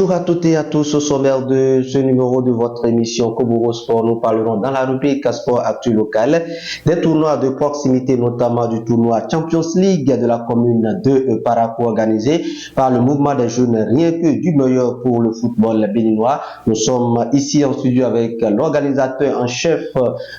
Bonjour à toutes et à tous. Au sommaire de ce numéro de votre émission Koburo Sport, nous parlerons dans la rubrique Sport Actu Local des tournois de proximité, notamment du tournoi Champions League de la commune de Parakou organisé par le mouvement des jeunes Rien que du meilleur pour le football béninois. Nous sommes ici en studio avec l'organisateur en chef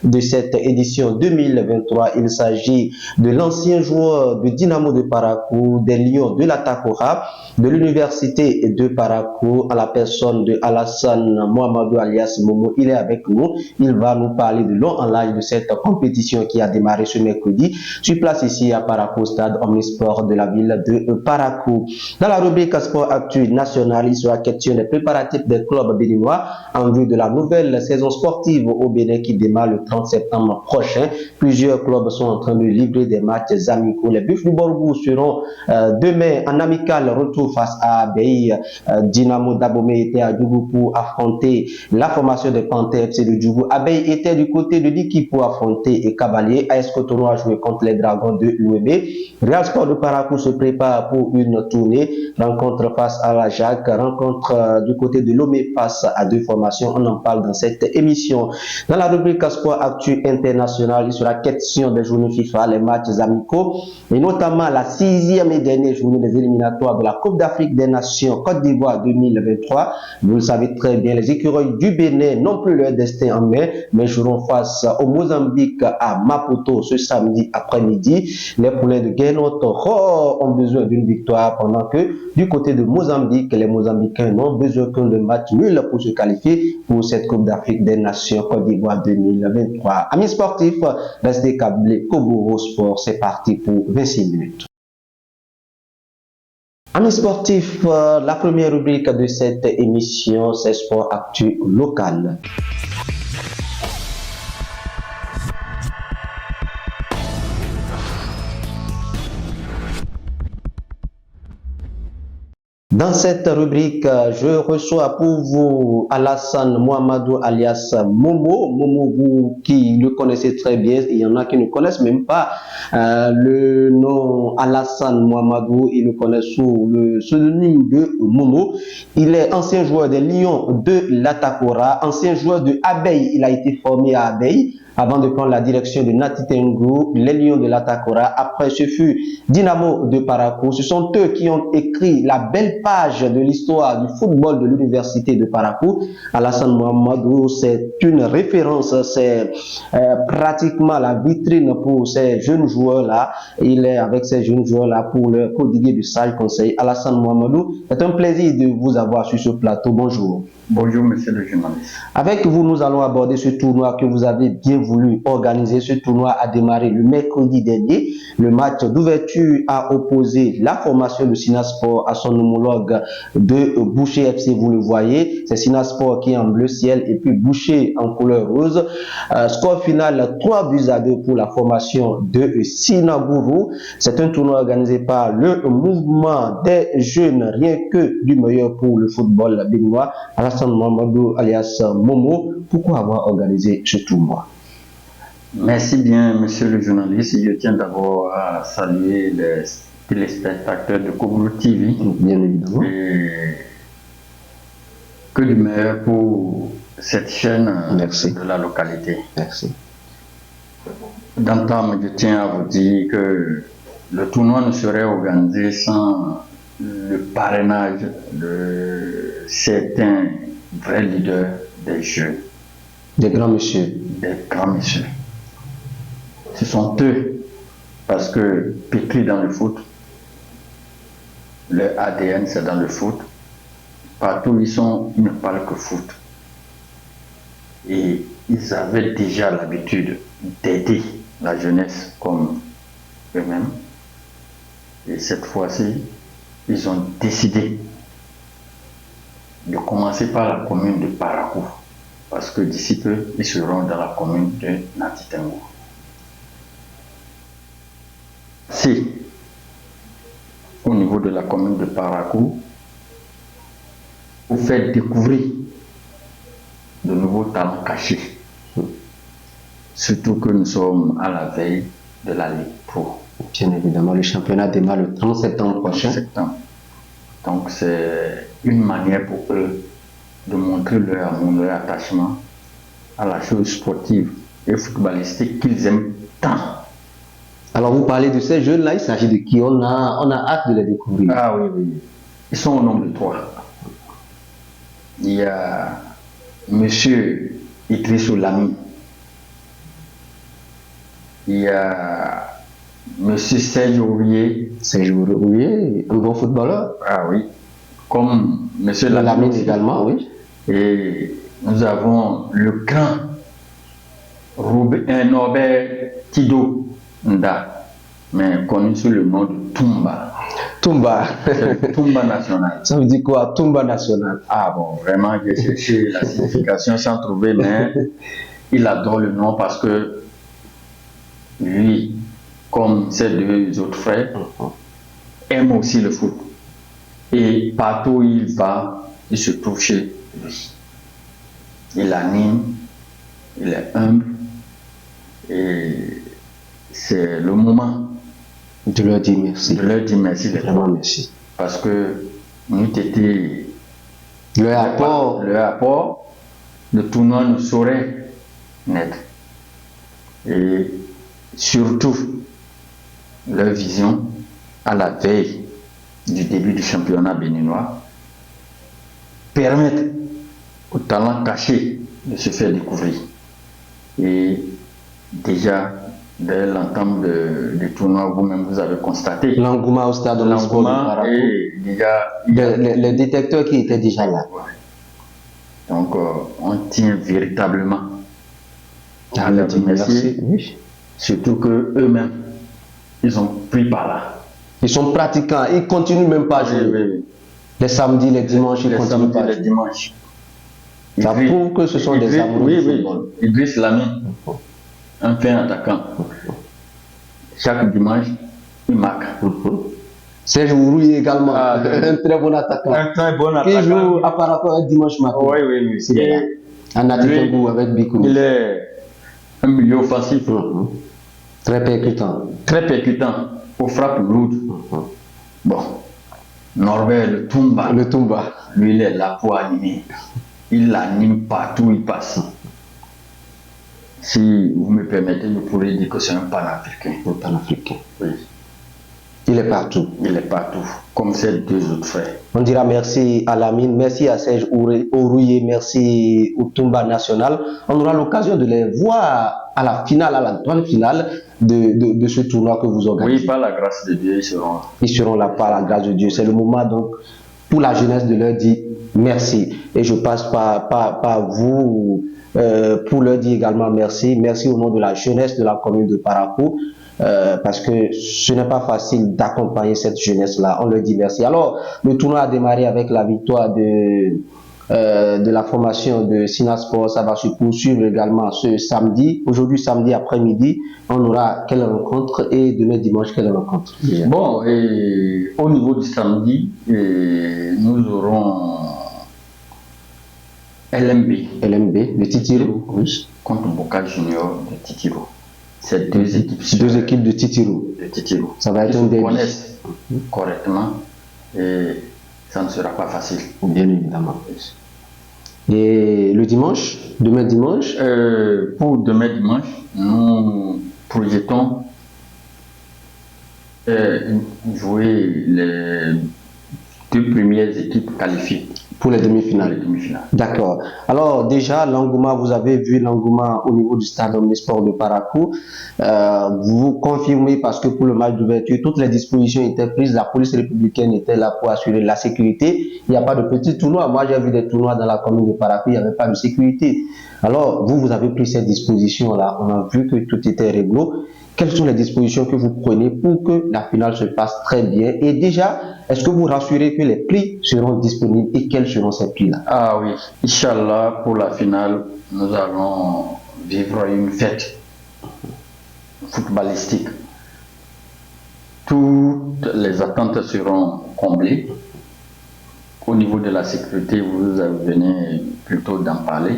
de cette édition 2023. Il s'agit de l'ancien joueur de Dynamo de Parakou, des Lions de la Takora, de l'université de Parakou, à la personne de Alassane Mohamedou alias Momo. Il est avec nous. Il va nous parler de long en large de cette compétition qui a démarré ce mercredi sur place ici à Parakou, stade Omnisport de la ville de Parakou. Dans la rubrique Sport Actu National, il sera question des préparatifs des clubs béninois en vue de la nouvelle saison sportive au Bénin qui démarre le 30 septembre prochain. Plusieurs clubs sont en train de livrer des matchs amicaux. Les Buffs du Borgou seront demain en amical retour face à Abeille. Dynamo d'Abomey était à Djougou pour affronter la formation des Panthères FC de Djougou. Abeille était du côté de l'équipe pour affronter Cavalier. AS Cotonou a joué contre les Dragons de l'UEB. Real Sport de Parakou se prépare pour une tournée. Rencontre face à la Jacques, rencontre du côté de Lomé face à deux formations. On en parle dans cette émission. Dans la rubrique Sport Actu International, il sera question des journées FIFA, les matchs amicaux et notamment la 6e et dernière journée des éliminatoires de la Coupe d'Afrique des Nations Côte d'Ivoire 2023. Vous le savez très bien, les écureuils du Bénin n'ont plus leur destin en main, mais joueront face au Mozambique à Maputo ce samedi après-midi. Les poulains de Guénot ont besoin d'une victoire pendant que du côté de Mozambique, les Mozambicains n'ont besoin qu'un de match nul pour se qualifier pour cette Coupe d'Afrique des Nations Côte d'Ivoire 2023. Amis sportifs, restez câblés Koburo Sport, c'est parti pour 26 minutes. Amis sportifs, la première rubrique de cette émission, c'est Sport Actu Local. Dans cette rubrique, je reçois pour vous Alassane Mohamedou alias Momo. Momo, vous qui le connaissez très bien, il y en a qui ne connaissent même pas le nom Alassane Mohamedou, ils le connaissent sous le pseudonyme de Momo. Il est ancien joueur des Lions de l'Atakora, ancien joueur de Abeille, il a été formé à Abeille avant de prendre la direction de Nati Tengu, les Lions de l'Atakora. Après, ce fut Dynamo de Parakou. Ce sont eux qui ont écrit la belle page de l'histoire du football de l'université de Parakou. Alassane Mohamedou, c'est une référence, c'est pratiquement la vitrine pour ces jeunes joueurs-là. Il est avec ces jeunes joueurs-là pour leur prodiguer du sage conseil. Alassane Mohamedou, c'est un plaisir de vous avoir sur ce plateau. Bonjour. Bonjour, monsieur le journaliste. Avec vous, nous allons aborder ce tournoi que vous avez bien voulu organiser. Ce tournoi a démarré le mercredi dernier. Le match d'ouverture a opposé la formation de Sinasport à son homologue de Boucher FC, vous le voyez. C'est Sinasport qui est en bleu ciel et puis Boucher en couleur rose. Score final 3-2 pour la formation de Sinagourou. C'est un tournoi organisé par le mouvement des jeunes Rien que du meilleur pour le football béninois. Alassane Mohamedou alias Momo, pourquoi avoir organisé ce tournoi? Merci bien, monsieur le journaliste. Je tiens d'abord à saluer les téléspectateurs de Koburo TV. Bien évidemment. Et que du meilleur pour cette chaîne de la localité. Merci. D'entame, je tiens à vous dire que le tournoi ne serait organisé sans le parrainage de certains vrais leaders des jeunes. Des grands messieurs. Des grands messieurs. Ce sont eux, parce que pétris dans le foot, leur ADN c'est dans le foot. Partout où ils sont, ils ne parlent que foot. Et ils avaient déjà l'habitude d'aider la jeunesse comme eux-mêmes. Et cette fois-ci, ils ont décidé de commencer par la commune de Parakou, parce que d'ici peu, ils seront dans la commune de Nati Tengu. Si, au niveau de la commune de Parakou, vous faites découvrir de nouveaux talents cachés, surtout que nous sommes à la veille de la Ligue Pro. Bien évidemment, le championnat démarre le 30 septembre prochain. Donc c'est une manière pour eux de montrer leur amour, leur attachement à la chose sportive et footballistique qu'ils aiment tant. Alors vous parlez de ces jeunes-là, il s'agit de qui? On a hâte de les découvrir. Ah oui, oui. Ils sont au nombre de 3. Il y a Monsieur Idriss Lamy. Il y a Monsieur Serge Aurier. Serge Aurier, un bon footballeur. Ah oui. Comme Monsieur Lamy également, oui. Et nous avons le grand Norbert Tido Nda, mais connu sous le nom de Toumba. Toumba. Toumba national. Ça veut dire quoi, Toumba national? Ah bon, vraiment, j'ai cherché la signification sans trouver, mais il adore le nom parce que lui, comme ses 2 autres frères, aime aussi le foot. Et partout où il va, il se trouve chez lui. Il anime, il est humble, et c'est le moment de leur dire merci. De leur dire merci. Vraiment merci. Parce que nous été leur apport, le tournoi ne saurait naître. Et surtout, leur vision à la veille du début du championnat béninois permettent aux talents cachés de se faire découvrir. Et déjà, dès l'entame du tournoi, vous-même vous avez constaté l'engouement au stade de sport de Parakou. Et déjà, les détecteurs qui étaient déjà là. Donc, on tient véritablement à leur remercier. Oui. Surtout que eux-mêmes, ils ont pris par là. Ils sont pratiquants, ils continuent même pas à jouer. Oui. Les samedis, les dimanches, ils continuent pas. Les dimanches. Ça prouve que ce sont des amoureux du football. Idriss Lamy, un fin attaquant. Chaque dimanche, il marque. Serge Aurier également, un très bon attaquant. Un très bon attaquant. Qui joue à Parakou un dimanche matin. Oui. C'est un attaquant avec Bikouni. Il est un milieu offensif. Très percutant. Très percutant, aux frappes lourdes. Bon, Norbert, le Toumba. Le Toumba. Lui, il est là pour animer. Il anime partout où il passe. Si vous me permettez, je pourrais dire que c'est un panafricain. Un panafricain. Oui. Il est partout. Il est partout, comme ses 2 autres frères. On dira merci à Lamine, merci à Serge Aurier, merci au Toumba national. On aura l'occasion de les voir à la finale, à la grande finale de ce tournoi que vous organisez. Oui, par la grâce de Dieu, ils seront là par la grâce de Dieu. C'est le moment donc pour la jeunesse de leur dire merci. Et je passe par vous pour leur dire également merci. Merci au nom de la jeunesse de la commune de Parakou. Parce que ce n'est pas facile d'accompagner cette jeunesse-là. On leur dit merci. Alors, le tournoi a démarré avec la victoire de la formation de Sinasport. Ça va se poursuivre également ce samedi. Aujourd'hui, samedi après-midi, on aura quelle rencontre et demain dimanche, quelle rencontre? Bon, et au niveau du samedi, nous aurons LMB de Titiro, oui, contre Boca Junior de Titiro. C'est 2 équipes. 2 équipes de Titiro. Ça va être un derby. Ils se connaissent correctement et ça ne sera pas facile. Bien évidemment. Et le dimanche, demain dimanche? Pour demain dimanche, nous projetons jouer les 2 premières équipes qualifiées. Pour les demi-finales. D'accord. Alors déjà, l'engouement, vous avez vu l'engouement au niveau du stade omnisport de Parakou. Vous confirmez parce que pour le match d'ouverture, toutes les dispositions étaient prises. La police républicaine était là pour assurer la sécurité. Il n'y a pas de petits tournois. Moi, j'ai vu des tournois dans la commune de Parakou, il n'y avait pas de sécurité. Alors, vous avez pris ces dispositions-là. On a vu que tout était réglo. Quelles sont les dispositions que vous prenez pour que la finale se passe très bien? Et déjà, est-ce que vous rassurez que les prix seront disponibles et quels seront ces prix-là? Ah oui, Inch'Allah, pour la finale, nous allons vivre une fête footballistique. Toutes les attentes seront comblées. Au niveau de la sécurité, vous venez plutôt d'en parler.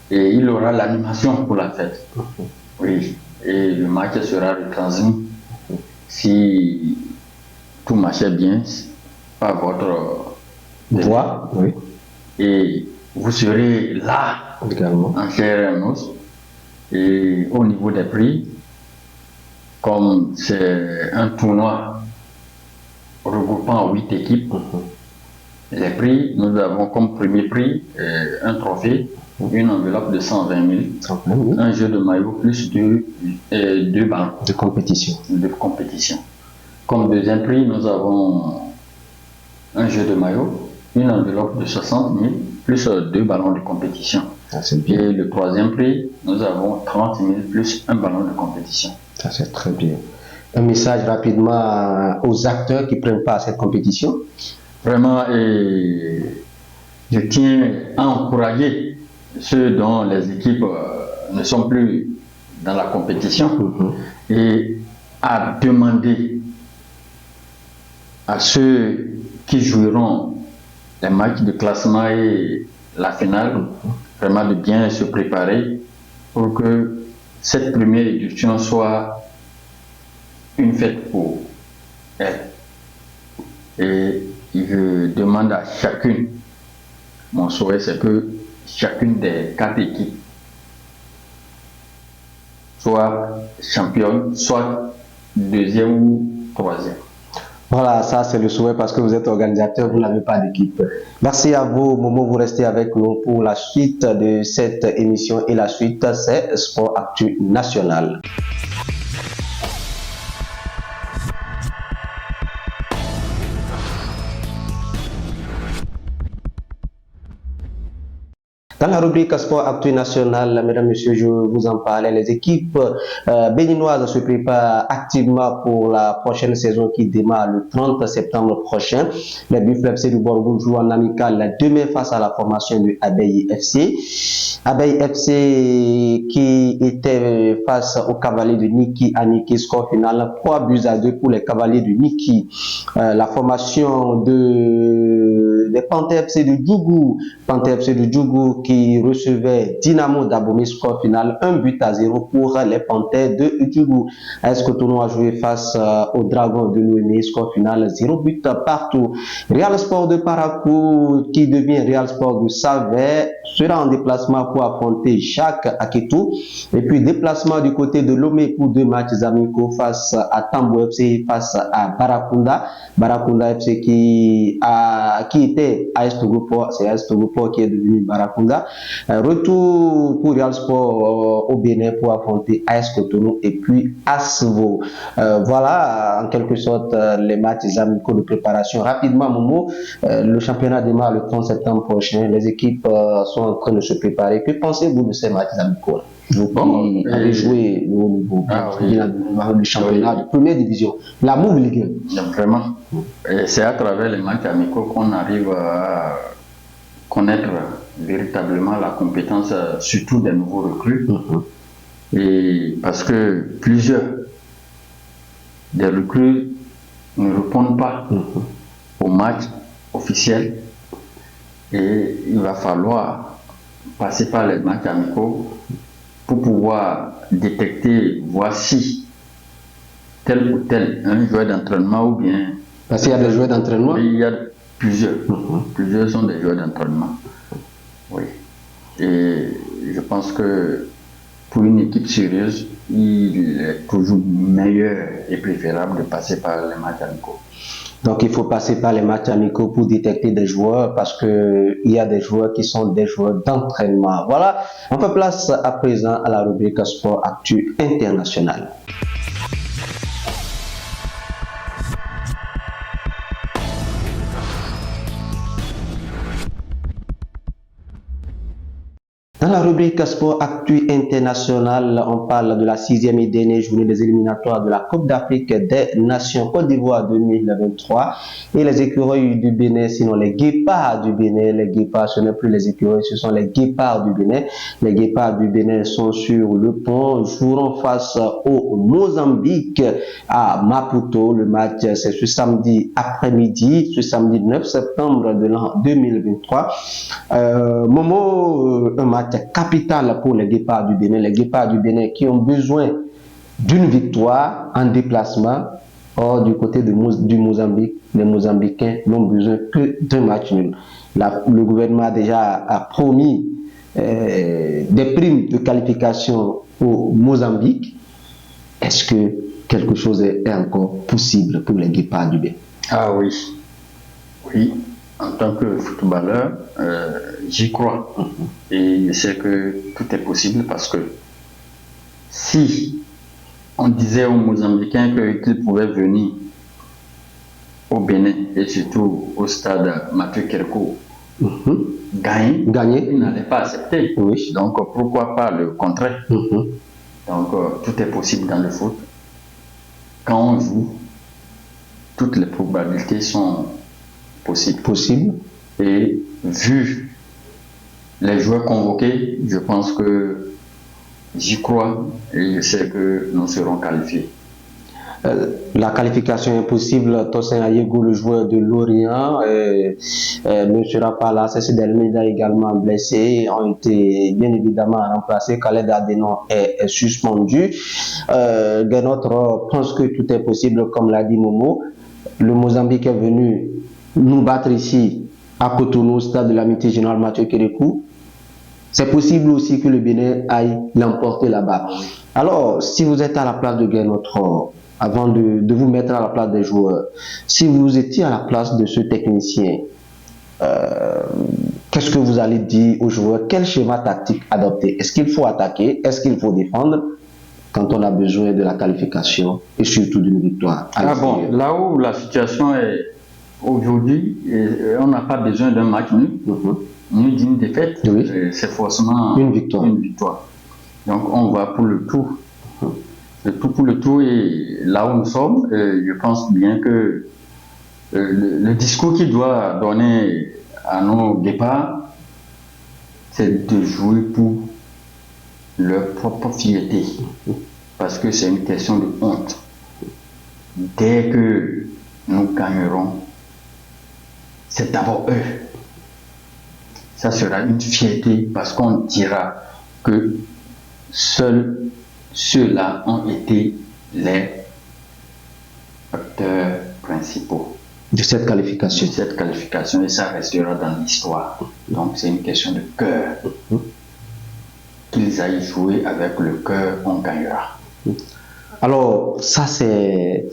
Et il y aura l'animation pour la fête. Oui. Et le match sera retransmis si tout marchait bien par votre voix, oui. Et vous serez là Également. en chair et en os. Et au niveau des prix, comme c'est un tournoi regroupant 8 équipes, les prix, nous avons comme premier prix un trophée, une enveloppe de 120 000, un jeu de maillot plus deux ballons de compétition. Comme deuxième prix, nous avons un jeu de maillot, une enveloppe de 60 000 plus 2 ballons de compétition. Ça, c'est bien. Et le troisième prix, nous avons 30 000 plus un ballon de compétition. Ça, c'est très bien. Un message rapidement aux acteurs qui prennent part à cette compétition. Vraiment, je tiens à encourager ceux dont les équipes ne sont plus dans la compétition et à demander à ceux qui joueront les matchs de classement et la finale, vraiment de bien se préparer pour que cette première édition soit une fête pour elle. Et je demande à chacune, mon souhait c'est que chacune des 4 équipes soit championne, soit deuxième ou troisième. Voilà, ça c'est le souhait parce que vous êtes organisateur, vous n'avez pas d'équipe. Merci à vous, Momo, vous restez avec nous pour la suite de cette émission et la suite c'est Sport Actu National. Dans la rubrique Sport Actu National, mesdames, messieurs, je vous en parlais, les équipes béninoises se préparent activement pour la prochaine saison qui démarre le 30 septembre prochain. Les Buffles FC du Bordeaux jouent en amical demain face à la formation du Abeille FC. Abeille FC qui était face aux Cavaliers de Niki à Niki, score final 3-2 pour les Cavaliers de Niki. La formation des Panthères FC de Djougou, Panthères FC de Djougou qui recevait Dynamo d'Abomey, score final 1-0 pour les Panthères de Djougou. AS Cotonou a joué face aux Dragons de Lomé, score final 0-0 partout. Real Sport de Parakou qui devient Real Sport de Savè sera en déplacement pour affronter Jacques Aketou. Et puis déplacement du côté de Lomé pour 2 matchs amicaux face à Tambo FC face à Barakunda. Barakunda FC qui était AS Togopo, c'est AS Togopo qui est devenu Barakunda. Retour pour Real Sport au Bénin pour affronter AS Cotonou et puis Asvo. Voilà en quelque sorte les matchs amicaux de préparation. Rapidement, Momo, le championnat démarre le 30 septembre prochain. Les équipes sont en train de se préparer. Que pensez-vous de ces matchs amicaux? Vous qui avez joué au niveau du championnat de première division, la Mouve Ligue 1. Vraiment, c'est à travers les matchs amicaux qu'on arrive à connaître véritablement la compétence, surtout des nouveaux recrues. Et parce que plusieurs des recrues ne répondent pas au match officiel et il va falloir passer par les matchs amicaux pour pouvoir détecter, voir si tel ou tel un joueur d'entraînement ou bien... Parce qu'il y a des joueurs d'entraînement? Il y a plusieurs. Plusieurs sont des joueurs d'entraînement. Oui. Et je pense que pour une équipe sérieuse, il est toujours meilleur et préférable de passer par les matchs amicaux. Donc il faut passer par les matchs amicaux pour détecter des joueurs parce qu'il y a des joueurs qui sont des joueurs d'entraînement. Voilà, on fait place à présent à la rubrique Sport Actu International. Dans la rubrique Sport Actu International, on parle de la 6e et dernière journée des éliminatoires de la Coupe d'Afrique des Nations Côte d'Ivoire 2023. Et les écureuils du Bénin, sinon les guépards du Bénin, les guépards, ce n'est plus les écureuils, ce sont les guépards du Bénin. Les guépards du Bénin sont sur le pont, joueront face au Mozambique à Maputo. Le match, c'est ce samedi après-midi, ce samedi 9 septembre de l'an 2023. Momo, un match capital pour les guépards du Bénin. Les guépards du Bénin qui ont besoin d'une victoire en déplacement Or, du côté du Mozambique, les Mozambicains n'ont besoin que d'un match nul. Le gouvernement a déjà promis des primes de qualification au Mozambique. Est-ce que quelque chose est encore possible pour les Guépards du Bénin? Ah oui, oui. En tant que footballeur, j'y crois. Et je sais que tout est possible parce que si on disait aux Mozambicains qu'ils pouvaient venir au Bénin et surtout au stade Mathieu Kerko gagner, ils n'allaient pas accepter. Oui. Donc pourquoi pas le contraire? Donc tout est possible dans le foot. Quand on joue, toutes les probabilités sont possibles. Et vu les joueurs convoqués, je pense que j'y crois et je sais que nous serons qualifiés. La qualification est possible. Tosin Ayego, le joueur de Lorient, ne sera pas là. Ceci Delmeda également blessé, ont été bien évidemment remplacés. Khaled Adenon est suspendu. Genotro pense que tout est possible, comme l'a dit Momo. Le Mozambique est venu nous battre ici à Cotonou, au stade de l'amitié générale Mathieu Kérékou. C'est possible aussi que le Bénin aille l'emporter là-bas. Alors, si vous êtes à la place de Genotro, avant de vous mettre à la place des joueurs, si vous étiez à la place de ce technicien, qu'est-ce que vous allez dire aux joueurs? Quel schéma tactique adopter? Est-ce qu'il faut attaquer? Est-ce qu'il faut défendre quand on a besoin de la qualification et surtout d'une victoire? Bon, là où la situation est aujourd'hui, on n'a pas besoin d'un match nul, ni d'une défaite. Oui. C'est forcément une victoire. Donc on va pour le tout. Le tout pour le tout, et là où nous sommes, je pense bien que le discours qu'il doit donner à nos départs, c'est de jouer pour leur propre fierté. Parce que c'est une question de honte. Dès que nous gagnerons, c'est d'abord eux. Ça sera une fierté parce qu'on dira que seuls ceux-là ont été les acteurs principaux de cette qualification. Et ça restera dans l'histoire. Donc c'est une question de cœur. Qu'ils aillent jouer avec le cœur, on gagnera. Alors, ça c'est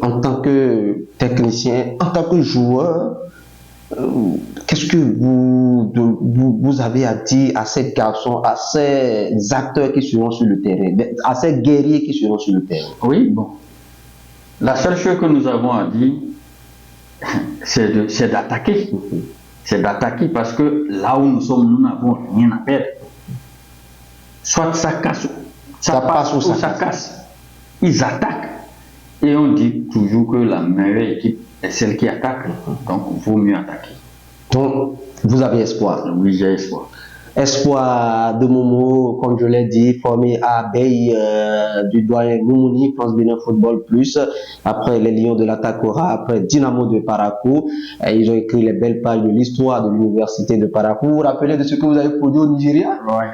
en tant que technicien, en tant que joueur, qu'est-ce que vous avez à dire à ces garçons, à ces acteurs qui seront sur le terrain, à ces guerriers qui seront sur le terrain? Oui, bon. La seule chose que nous avons à dire, c'est d'attaquer. C'est d'attaquer parce que là où nous sommes, nous n'avons rien à perdre. Soit ça casse, ça passe ou ça casse. Ils attaquent. Et on dit toujours que la meilleure équipe est celle qui attaque. Donc, il vaut mieux attaquer. Donc, vous avez espoir? Oui, j'ai espoir. Espoir de Momo, comme je l'ai dit, formé à Bay du doyen Moumouni, France Bénin Football Plus, après les Lions de la Takora, après Dynamo de Parakou. Ils ont écrit les belles pages de l'histoire de l'université de Parakou. Vous vous rappelez de ce que vous avez produit au Nigeria? Oui.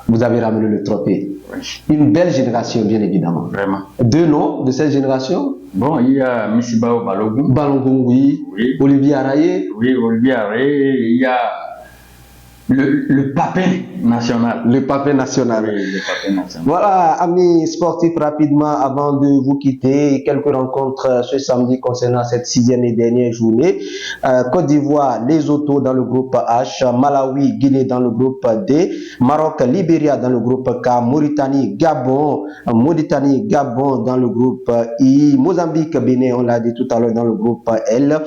Vous avez ramené le trophée. Oui. Une belle génération, bien évidemment. Vraiment. Deux noms de cette génération? Bon, il y a Missibao Balogun. Balogun, oui. Olivier Araye. Oui, Olivier Araye. Il y a le papin national. Le papin national. Oui, le papin national. Voilà, amis sportifs, rapidement, avant de vous quitter, quelques rencontres ce samedi concernant cette 6e et dernière journée. Côte d'Ivoire, Lesotho dans le groupe H, Malawi, Guinée dans le groupe D, Maroc, Libéria dans le groupe K, Mauritanie, Gabon dans le groupe I, Mozambique, Bénin, on l'a dit tout à l'heure, dans le groupe L,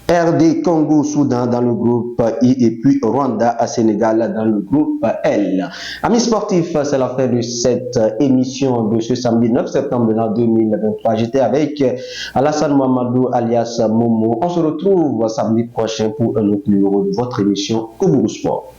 RD Congo, Soudan dans le groupe I et puis Rwanda à Sénégal dans le groupe L. Amis sportifs, c'est la fin de cette émission de ce samedi 9 septembre 2023. J'étais avec Alassane Mamadou alias Momo. On se retrouve samedi prochain pour un autre numéro de votre émission Kobourou Sport.